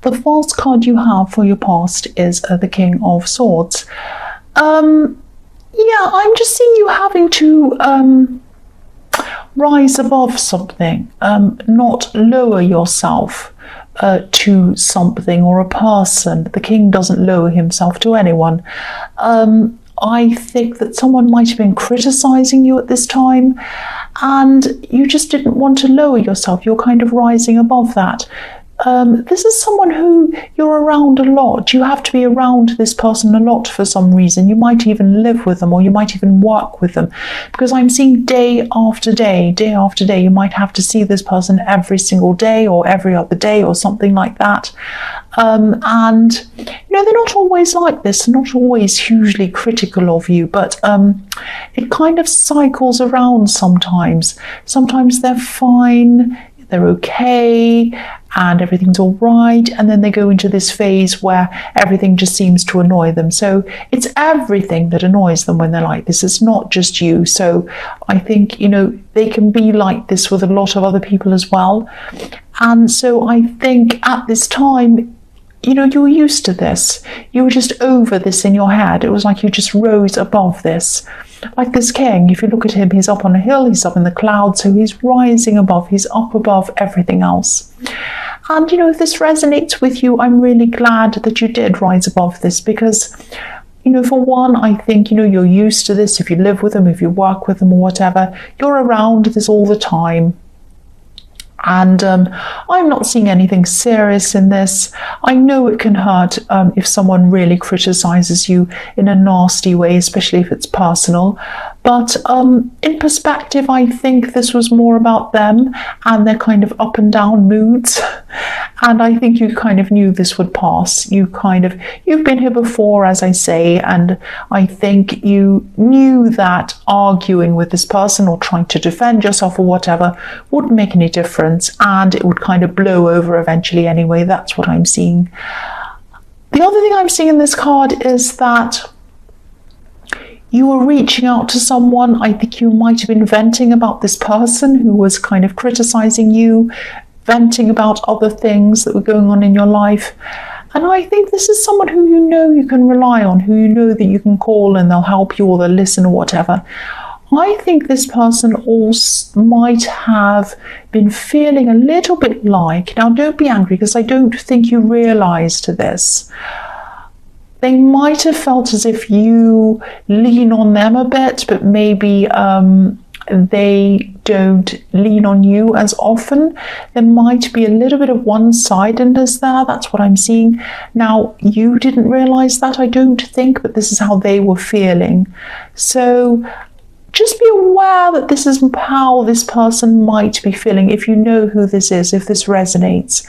The false card you have for your past is the King of Swords. Yeah, I'm just seeing you having to rise above something, not lower yourself to something or a person. The king doesn't lower himself to anyone. I think that someone might have been criticizing you at this time, and you just didn't want to lower yourself. You're kind of rising above that. This is someone who you're around a lot. You have to be around this person a lot for some reason. You might even live with them, or you might even work with them, because I'm seeing day after day, you might have to see this person every single day or every other day or something like that. And they're not always like this, not always hugely critical of you, but it kind of cycles around sometimes. Sometimes they're fine, they're okay, and everything's all right, and then they go into this phase where everything just seems to annoy them. So it's everything that annoys them when they're like this. It's not just you. So I think, they can be like this with a lot of other people as well. And so I think at this time, you were used to this. You were just over this in your head. It was like you just rose above this. Like this king, if you look at him, he's up on a hill, he's up in the clouds, so he's rising above, he's up above everything else. And, if this resonates with you, I'm really glad that you did rise above this, because, for one, I think, you're used to this. If you live with them, if you work with them or whatever, you're around this all the time. And I'm not seeing anything serious in this. I know it can hurt if someone really criticizes you in a nasty way, especially if it's personal. But in perspective, I think this was more about them and their kind of up and down moods. And I think you kind of knew this would pass. You've been here before, as I say, and I think you knew that arguing with this person or trying to defend yourself or whatever wouldn't make any difference, and it would kind of blow over eventually anyway. That's what I'm seeing. The other thing I'm seeing in this card is that you were reaching out to someone. I think you might have been venting about this person who was kind of criticizing you, venting about other things that were going on in your life. And I think this is someone who you can rely on, who that you can call and they'll help you or they'll listen or whatever. I think this person also might have been feeling a little bit like, now don't be angry because I don't think you realized this, they might have felt as if you lean on them a bit, but maybe they don't lean on you as often. There might be a little bit of one-sidedness there. That's what I'm seeing. Now, you didn't realize that, I don't think, but this is how they were feeling. So just be aware that this is how this person might be feeling. If you know who this is, if this resonates,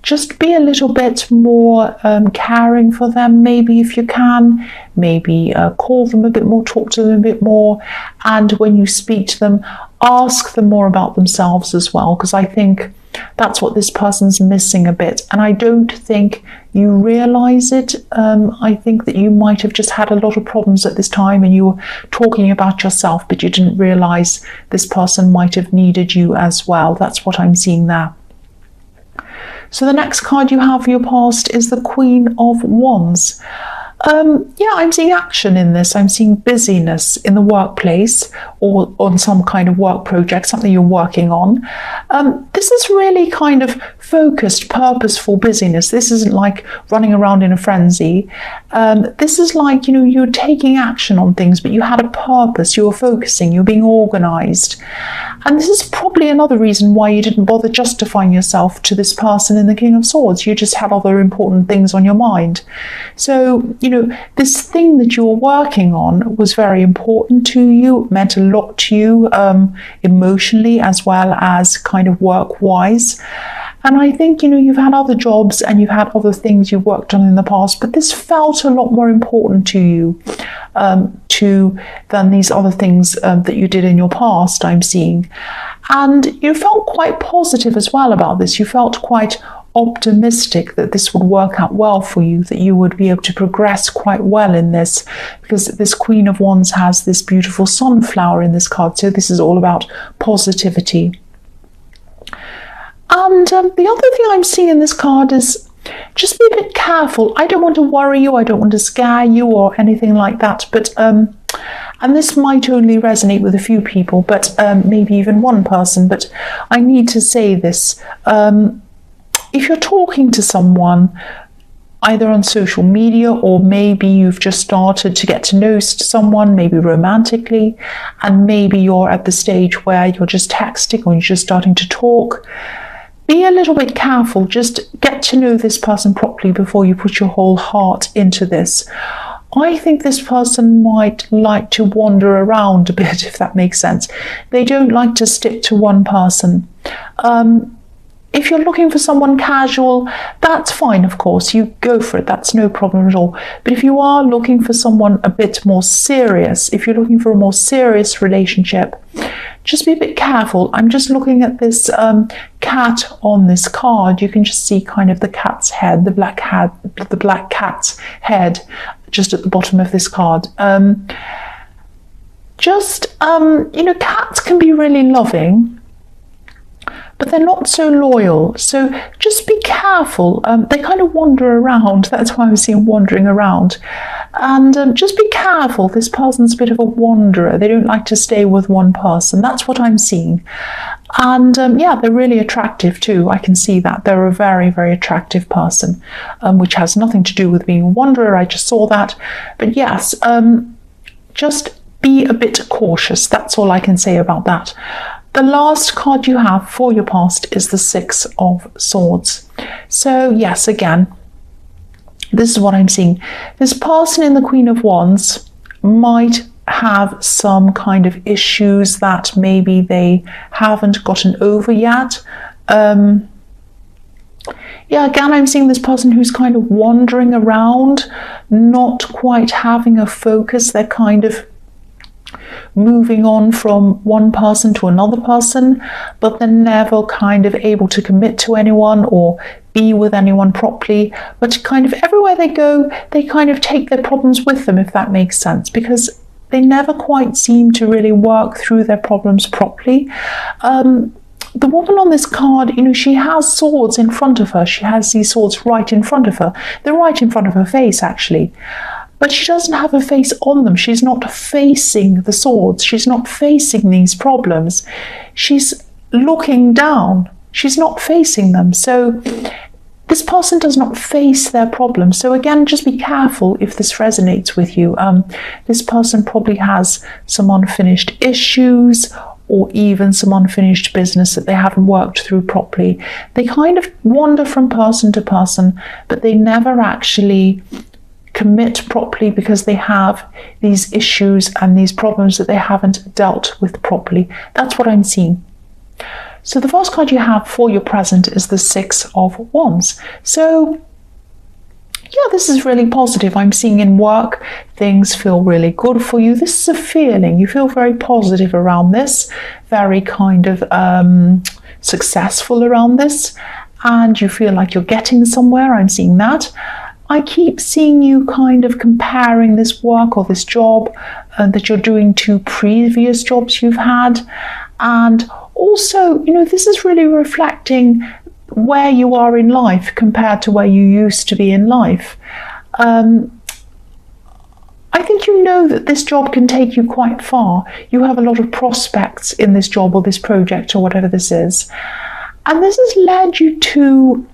just be a little bit more caring for them, maybe if you can. Maybe call them a bit more, talk to them a bit more, and when you speak to them, ask them more about themselves as well, because I think that's what this person's missing a bit, and I don't think you realize it. I think that you might have just had a lot of problems at this time and you were talking about yourself, but you didn't realize this person might have needed you as well. That's what I'm seeing there. So the next card you have for your past is the Queen of Wands. Yeah, I'm seeing action in this. I'm seeing busyness in the workplace or on some kind of work project, something you're working on. This is really kind of focused, purposeful busyness. This isn't like running around in a frenzy. This is like, you're taking action on things, but you had a purpose. You were focusing, you're being organized. And this is probably another reason why you didn't bother justifying yourself to this person in the King of Swords. You just had other important things on your mind. So, this thing that you were working on was very important to you, it meant a lot to you emotionally as well as kind of work-wise. And I think, you've had other jobs and you've had other things you've worked on in the past, but this felt a lot more important to you than these other things that you did in your past, I'm seeing. And you felt quite positive as well about this. You felt quite optimistic that this would work out well for you, that you would be able to progress quite well in this, because this Queen of Wands has this beautiful sunflower in this card. So this is all about positivity. And the other thing I'm seeing in this card is just be a bit careful. I don't want to worry you, I don't want to scare you or anything like that, but and this might only resonate with a few people, but maybe even one person, but I need to say this. If you're talking to someone, either on social media or maybe you've just started to get to know someone, maybe romantically, and maybe you're at the stage where you're just texting or you're just starting to talk, be a little bit careful. Just get to know this person properly before you put your whole heart into this. I think this person might like to wander around a bit, if that makes sense. They don't like to stick to one person. If you're looking for someone casual, that's fine, of course. You go for it. That's no problem at all. But if you are looking for someone a bit more serious, if you're looking for a more serious relationship, just be a bit careful. I'm just looking at this cat on this card. You can just see kind of the cat's head, the black cat's head, just at the bottom of this card. Cats can be really loving, but they're not so loyal. So just be careful. They kind of wander around. That's why I was seeing wandering around. And just be careful. This person's a bit of a wanderer. They don't like to stay with one person. That's what I'm seeing. And they're really attractive too. I can see that. They're a very, very attractive person, which has nothing to do with being a wanderer. I just saw that. But yes, just be a bit cautious. That's all I can say about that. The last card you have for your past is the Six of Swords. So yes, again, this is what I'm seeing. This person in the Queen of Wands might have some kind of issues that maybe they haven't gotten over yet. Again, I'm seeing this person who's kind of wandering around, not quite having a focus. They're kind of moving on from one person to another person, but they're never kind of able to commit to anyone or be with anyone properly. But kind of everywhere they go, they kind of take their problems with them, if that makes sense, because they never quite seem to really work through their problems properly. The woman on this card, she has swords in front of her. She has these swords right in front of her. They're right in front of her face, actually. But she doesn't have a face on them. She's not facing the swords. She's not facing these problems. She's looking down. She's not facing them. So this person does not face their problems. So again, just be careful if this resonates with you. This person probably has some unfinished issues or even some unfinished business that they haven't worked through properly. They kind of wander from person to person, but they never actually commit properly because they have these issues and these problems that they haven't dealt with properly. That's what I'm seeing. So the first card you have for your present is the Six of Wands. So yeah, this is really positive. I'm seeing in work, things feel really good for you. This is a feeling. You feel very positive around this, very kind of successful around this, and you feel like you're getting somewhere. I'm seeing that. I keep seeing you kind of comparing this work or this job that you're doing to previous jobs you've had. And also, this is really reflecting where you are in life compared to where you used to be in life. I think that this job can take you quite far. You have a lot of prospects in this job or this project or whatever this is. And this has led you to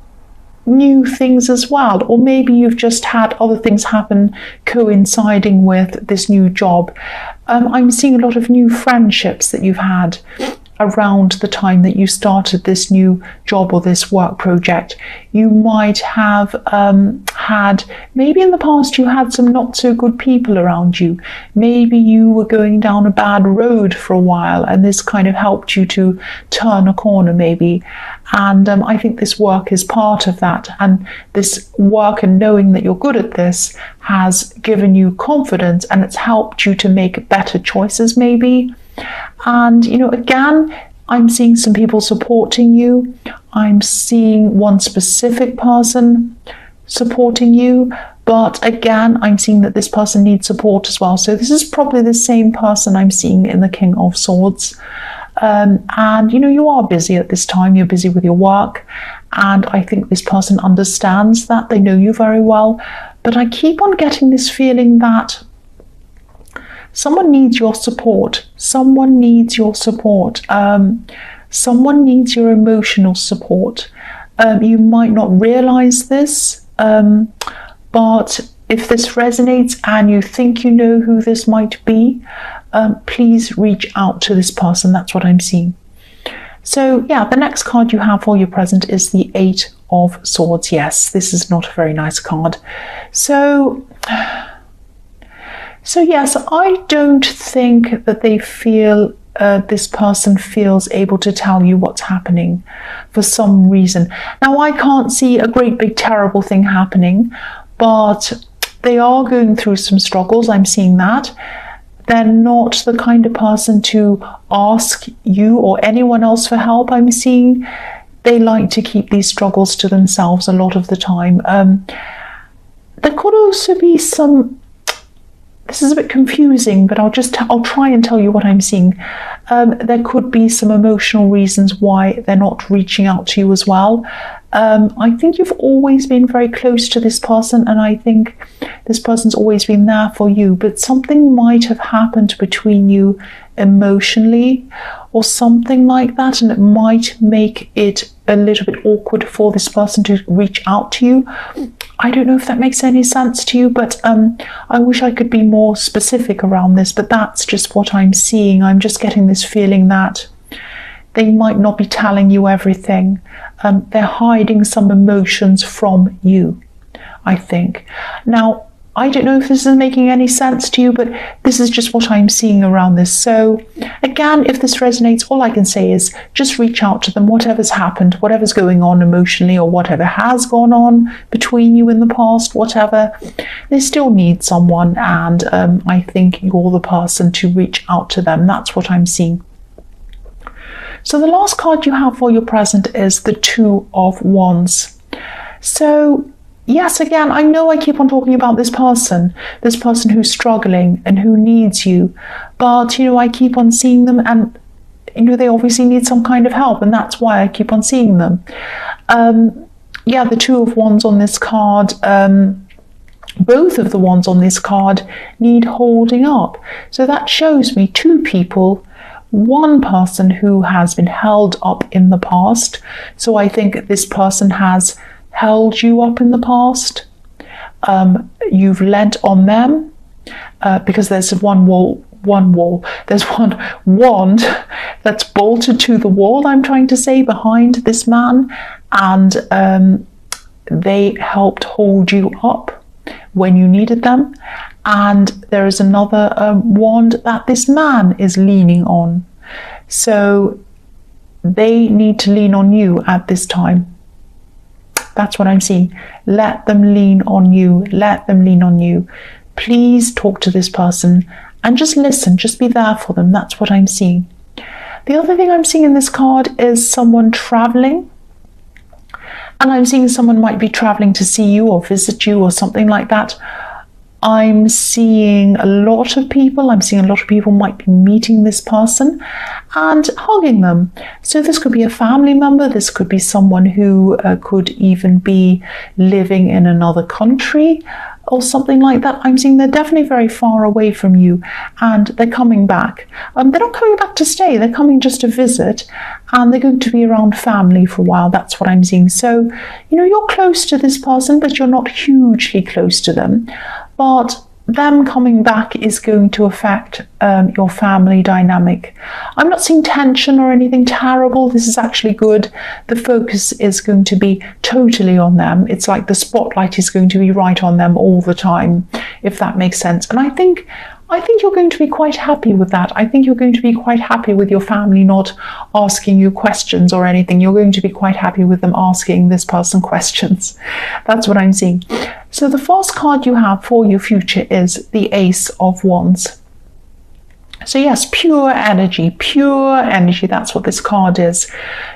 new things as well, or maybe you've just had other things happen coinciding with this new job. I'm seeing a lot of new friendships that you've had around the time that you started this new job or this work project. You might have had, maybe in the past you had some not so good people around you. Maybe you were going down a bad road for a while and this kind of helped you to turn a corner maybe. And I think this work is part of that. And this work and knowing that you're good at this has given you confidence and it's helped you to make better choices maybe. And, again, I'm seeing some people supporting you. I'm seeing one specific person supporting you. But again, I'm seeing that this person needs support as well. So this is probably the same person I'm seeing in the King of Swords. And you are busy at this time. You're busy with your work, and I think this person understands that. They know you very well, but I keep on getting this feeling that someone needs your support. Someone needs your support. Someone needs your emotional support. You might not realize this, but if this resonates and you think you know who this might be, please reach out to this person. That's what I'm seeing. So yeah, the next card you have for your present is the Eight of Swords. Yes, this is not a very nice card. So yes, I don't think that they feel this person feels able to tell you what's happening for some reason. Now, I can't see a great big terrible thing happening, but they are going through some struggles. I'm seeing that. They're not the kind of person to ask you or anyone else for help. I'm seeing they like to keep these struggles to themselves a lot of the time. There could also be some, this is a bit confusing, but I'll try and tell you what I'm seeing. There could be some emotional reasons why they're not reaching out to you as well. I think you've always been very close to this person, and I think this person's always been there for you, but something might have happened between you emotionally or something like that, and it might make it a little bit awkward for this person to reach out to you. I don't know if that makes any sense to you, but I wish I could be more specific around this, but that's just what I'm seeing. I'm just getting this feeling that they might not be telling you everything. They're hiding some emotions from you, I think. Now, I don't know if this is making any sense to you, but this is just what I'm seeing around this. So again, if this resonates, all I can say is just reach out to them. Whatever's happened, whatever's going on emotionally, or whatever has gone on between you in the past, whatever, they still need someone, and I think you're the person to reach out to them. That's what I'm seeing. So the last card you have for your present is the Two of Wands. So yes, again, I know I keep on talking about this person who's struggling and who needs you, but I keep on seeing them, and they obviously need some kind of help, and that's why I keep on seeing them. Yeah, the Two of Wands on this card, both of the wands on this card need holding up. So that shows me two people. One person who has been held up in the past. So I think this person has held you up in the past. You've lent on them because there's there's one wand that's bolted to the wall, I'm trying to say, behind this man, and they helped hold you up when you needed them. And there is another wand that this man is leaning on. So they need to lean on you at this time. That's what I'm seeing. Let them lean on you. Let them lean on you. Please talk to this person and just listen. Just be there for them. That's what I'm seeing. The other thing I'm seeing in this card is someone traveling. And I'm seeing someone might be traveling to see you or visit you or something like that. I'm seeing a lot of people. I'm seeing a lot of people might be meeting this person and hugging them. So this could be a family member. This could be someone who could even be living in another country or something like that. I'm seeing they're definitely very far away from you, and they're coming back. They're not coming back to stay. They're coming just to visit, and they're going to be around family for a while. That's what I'm seeing. So, you're close to this person, but you're not hugely close to them. But them coming back is going to affect your family dynamic. I'm not seeing tension or anything terrible. This is actually good. The focus is going to be totally on them. It's like the spotlight is going to be right on them all the time, if that makes sense. And I think you're going to be quite happy with that. I think you're going to be quite happy with your family not asking you questions or anything. You're going to be quite happy with them asking this person questions. That's what I'm seeing. So the first card you have for your future is the Ace of Wands. So yes, pure energy, that's what this card is.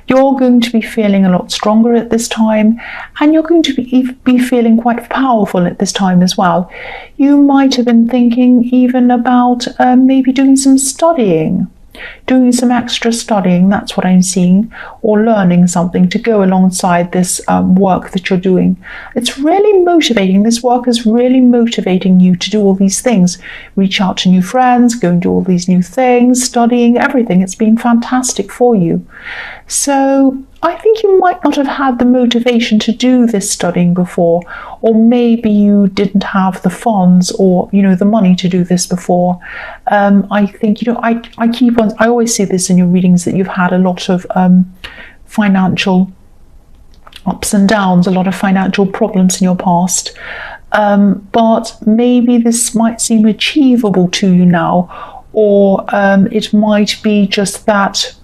You're going to be feeling a lot stronger at this time, and you're going to be feeling quite powerful at this time as well. You might have been thinking even about maybe doing some studying. doing some extra studying, that's what I'm seeing, or learning something to go alongside this work that you're doing. It's really motivating. This work is really motivating you to do all these things. Reach out to new friends, go and do all these new things, studying, everything. It's been fantastic for you. So I think you might not have had the motivation to do this studying before, or maybe you didn't have the funds or, the money to do this before. I think, I always see this in your readings, that you've had a lot of financial ups and downs, a lot of financial problems in your past. But maybe this might seem achievable to you now, or it might be just that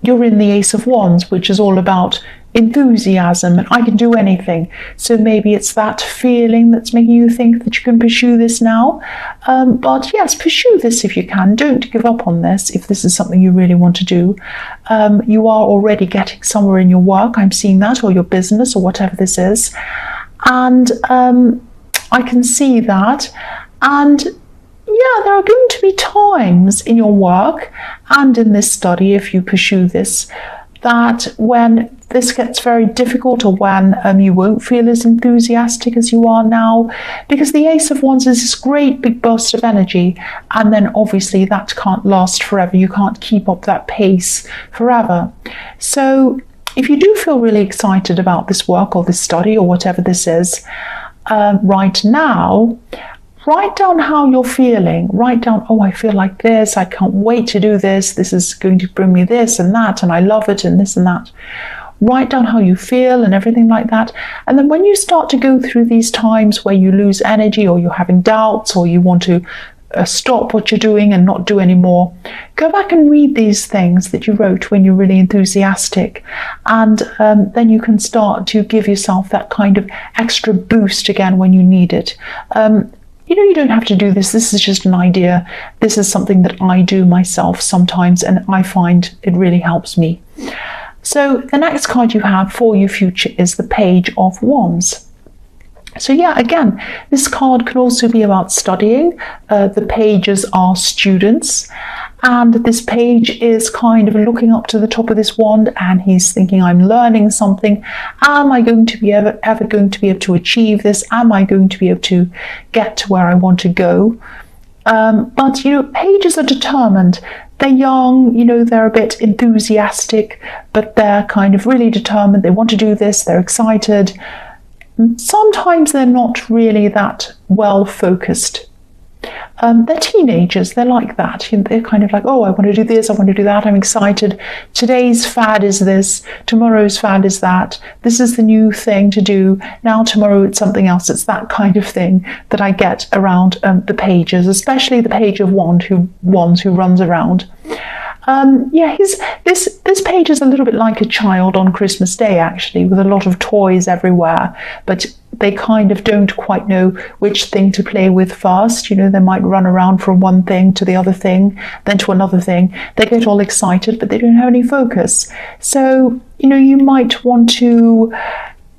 you're in the Ace of Wands, which is all about enthusiasm and I can do anything. So maybe it's that feeling that's making you think that you can pursue this now. But yes, pursue this if you can. Don't give up on this if this is something you really want to do. You are already getting somewhere in your work. I'm seeing that, or your business, or whatever this is. And I can see that. And yeah, there are going to be times in your work and in this study, if you pursue this, that when this gets very difficult, or when you won't feel as enthusiastic as you are now, because the Ace of Wands is this great big burst of energy, and then obviously that can't last forever. You can't keep up that pace forever. So if you do feel really excited about this work or this study or whatever this is right now, write down how you're feeling. Write down, oh, I feel like this. I can't wait to do this. This is going to bring me this and that, and I love it, and this and that. Write down how you feel and everything like that. And then when you start to go through these times where you lose energy, or you're having doubts, or you want to stop what you're doing and not do anymore, go back and read these things that you wrote when you're really enthusiastic, and then you can start to give yourself that kind of extra boost again when you need it. You don't have to do this. This is just an idea. This is something that I do myself sometimes, and I find it really helps me. So the next card you have for your future is the Page of Wands. So yeah, again, this card could also be about studying. The pages are students, and this page is kind of looking up to the top of this wand, and he's thinking, I'm learning something. Am I going to be ever going to be able to achieve this? Am I going to be able to get to where I want to go? But pages are determined. They're young, they're a bit enthusiastic, but they're kind of really determined. They want to do this. They're excited. Sometimes they're not really that well focused. They're teenagers. They're like that. They're kind of like, oh, I want to do this, I want to do that, I'm excited. Today's fad is this, tomorrow's fad is that. This is the new thing to do. Now tomorrow it's something else. It's that kind of thing that I get around the pages, especially the Page of Wands who runs around. This page is a little bit like a child on Christmas Day, actually, with a lot of toys everywhere, but they kind of don't quite know which thing to play with first. They might run around from one thing to the other thing, then to another thing. They get all excited, but they don't have any focus. So, you might want to,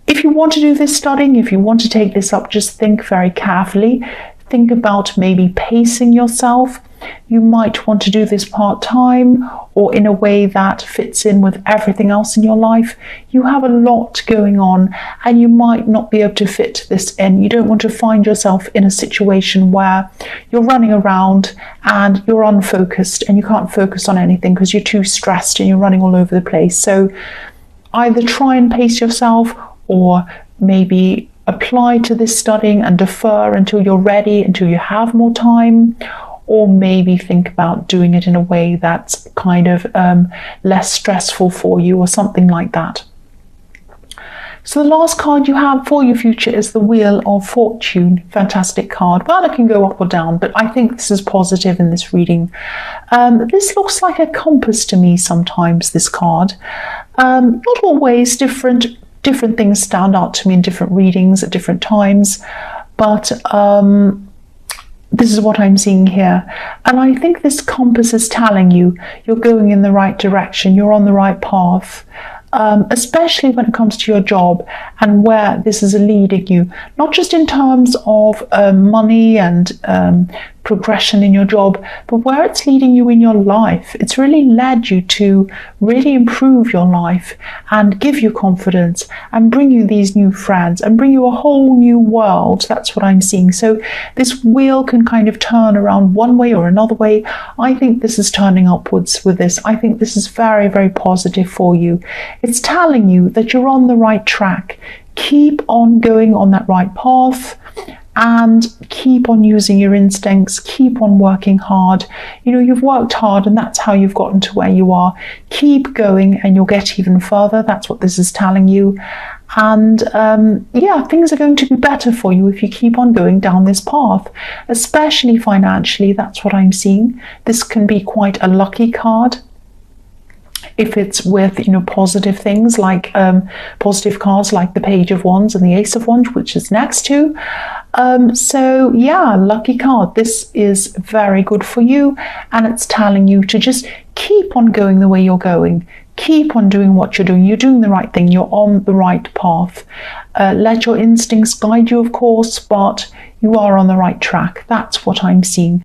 if you want to do this studying, if you want to take this up, just think very carefully. Think about maybe pacing yourself. You might want to do this part-time, or in a way that fits in with everything else in your life. You have a lot going on, and you might not be able to fit this in. You don't want to find yourself in a situation where you're running around and you're unfocused and you can't focus on anything because you're too stressed and you're running all over the place. So either try and pace yourself, or maybe apply to this studying and defer until you're ready, until you have more time, or maybe think about doing it in a way that's kind of less stressful for you, or something like that. So the last card you have for your future is the Wheel of Fortune. Fantastic card. Well, it can go up or down, but I think this is positive in this reading. This looks like a compass to me sometimes, this card. Not always. Different things stand out to me in different readings at different times, but this is what I'm seeing here. And I think this compass is telling you you're going in the right direction, you're on the right path, especially when it comes to your job and where this is leading you, not just in terms of money and progression in your job, but where it's leading you in your life. It's really led you to really improve your life and give you confidence and bring you these new friends and bring you a whole new world. That's what I'm seeing. So this wheel can kind of turn around one way or another way. I think this is turning upwards with this. I think this is very, very positive for you. It's telling you that you're on the right track. Keep on going on that right path and keep on using your instincts, keep on working hard. You know, you've worked hard and that's how you've gotten to where you are. Keep going and you'll get even further. That's what this is telling you. And yeah, things are going to be better for you if you keep on going down this path, especially financially. That's what I'm seeing. This can be quite a lucky card if it's with, you know, positive things like positive cards like the Page of Wands and the Ace of Wands, which is next to. So yeah, lucky card. This is very good for you, and it's telling you to just keep on going the way you're going. Keep on doing what you're doing. You're doing the right thing. You're on the right path. Let your instincts guide you, of course, but you are on the right track. That's what I'm seeing.